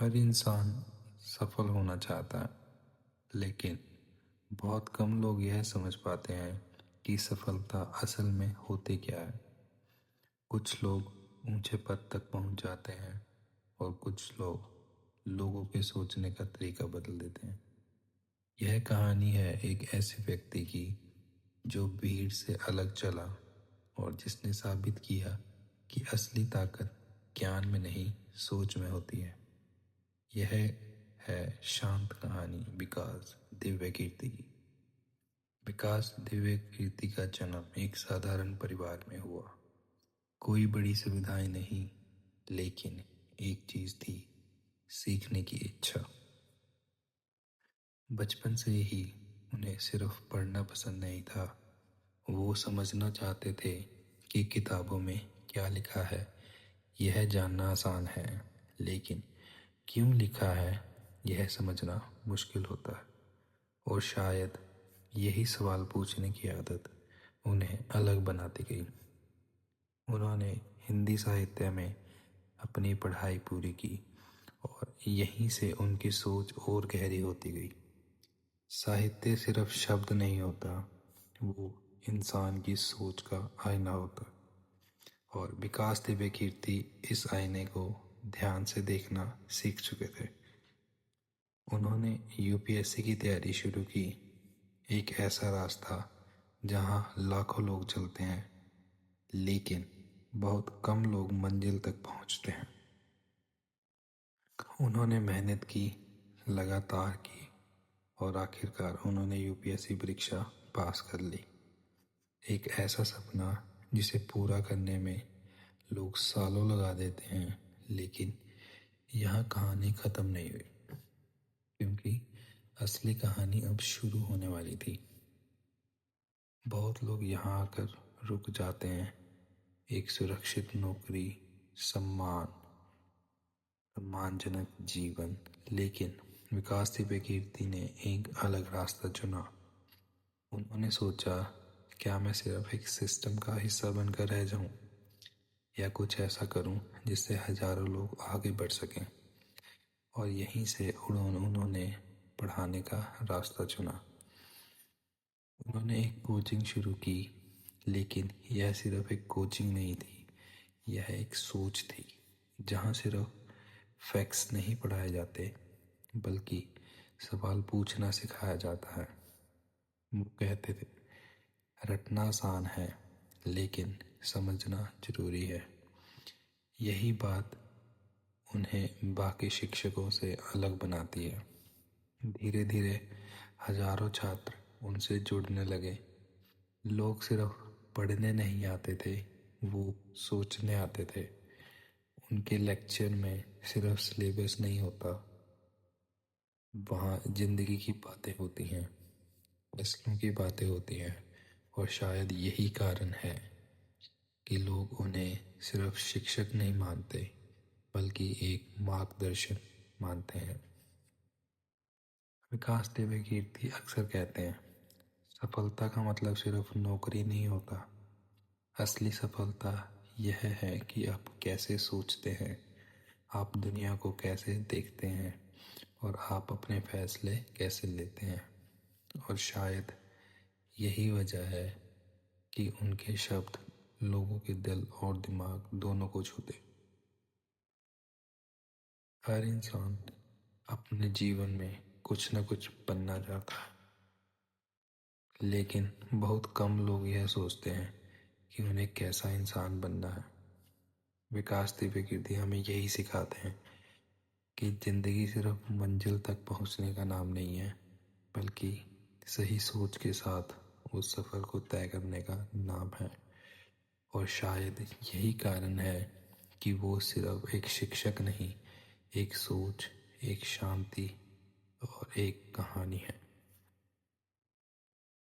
हर इंसान सफल होना चाहता है, लेकिन बहुत कम लोग यह समझ पाते हैं कि सफलता असल में होती क्या है। कुछ लोग ऊंचे पद तक पहुंच जाते हैं और कुछ लोग लोगों के सोचने का तरीका बदल देते हैं। यह कहानी है एक ऐसे व्यक्ति की जो भीड़ से अलग चला और जिसने साबित किया कि असली ताकत ज्ञान में नहीं, सोच में होती है। यह है शांत कहानी विकास दिव्य कीर्ति की। विकास दिव्य कीर्ति का जन्म एक साधारण परिवार में हुआ। कोई बड़ी सुविधाएं नहीं, लेकिन एक चीज थी, सीखने की इच्छा। बचपन से ही उन्हें सिर्फ पढ़ना पसंद नहीं था, वो समझना चाहते थे कि किताबों में क्या लिखा है। यह जानना आसान है, लेकिन क्यों लिखा है यह समझना मुश्किल होता है। और शायद यही सवाल पूछने की आदत उन्हें अलग बनाती गई। उन्होंने हिंदी साहित्य में अपनी पढ़ाई पूरी की और यहीं से उनकी सोच और गहरी होती गई। साहित्य सिर्फ शब्द नहीं होता, वो इंसान की सोच का आईना होता। और विकास दिव्य कीर्ति इस आईने को ध्यान से देखना सीख चुके थे। उन्होंने यूपीएससी की तैयारी शुरू की, एक ऐसा रास्ता जहां लाखों लोग चलते हैं, लेकिन बहुत कम लोग मंजिल तक पहुंचते हैं। उन्होंने मेहनत की, लगातार की, और आखिरकार उन्होंने यूपीएससी परीक्षा पास कर ली। एक ऐसा सपना जिसे पूरा करने में लोग सालों लगा देते हैं, लेकिन यहाँ कहानी खत्म नहीं हुई, क्योंकि असली कहानी अब शुरू होने वाली थी। बहुत लोग यहाँ आकर रुक जाते हैं। एक सुरक्षित नौकरी, सम्मान, सम्मानजनक जीवन, लेकिन विकास दिव्य कीर्ति ने एक अलग रास्ता चुना। उन्होंने सोचा, क्या मैं सिर्फ एक सिस्टम का हिस्सा बनकर रह जाऊं, या कुछ ऐसा करूं जिससे हजारों लोग आगे बढ़ सकें। और यहीं से उन्होंने पढ़ाने का रास्ता चुना। उन्होंने एक कोचिंग शुरू की, लेकिन यह सिर्फ एक कोचिंग नहीं थी, यह एक सोच थी जहाँ सिर्फ फैक्ट्स नहीं पढ़ाए जाते, बल्कि सवाल पूछना सिखाया जाता है। वो कहते थे, रटना आसान है, लेकिन समझना जरूरी है। यही बात उन्हें बाकी शिक्षकों से अलग बनाती है। धीरे धीरे हजारों छात्र उनसे जुड़ने लगे। लोग सिर्फ पढ़ने नहीं आते थे, वो सोचने आते थे। उनके लेक्चर में सिर्फ सिलेबस नहीं होता, वहाँ जिंदगी की बातें होती हैं, फैसलों की बातें होती हैं। और शायद यही कारण है कि लोग उन्हें सिर्फ शिक्षक नहीं मानते, बल्कि एक मार्गदर्शन मानते हैं। विकास दिव्य कीर्ति अक्सर कहते हैं, सफलता का मतलब सिर्फ नौकरी नहीं होता। असली सफलता यह है कि आप कैसे सोचते हैं, आप दुनिया को कैसे देखते हैं, और आप अपने फैसले कैसे लेते हैं। और शायद यही वजह है कि उनके शब्द लोगों के दिल और दिमाग दोनों को छूते। हर इंसान अपने जीवन में कुछ न कुछ बनना चाहता है, लेकिन बहुत कम लोग यह सोचते हैं कि उन्हें कैसा इंसान बनना है। विकास दिव्य कीर्ति हमें यही सिखाते हैं कि जिंदगी सिर्फ मंजिल तक पहुंचने का नाम नहीं है, बल्कि सही सोच के साथ उस सफर को तय करने का नाम है। और शायद यही कारण है कि वो सिर्फ एक शिक्षक नहीं, एक सोच, एक शांति और एक कहानी है।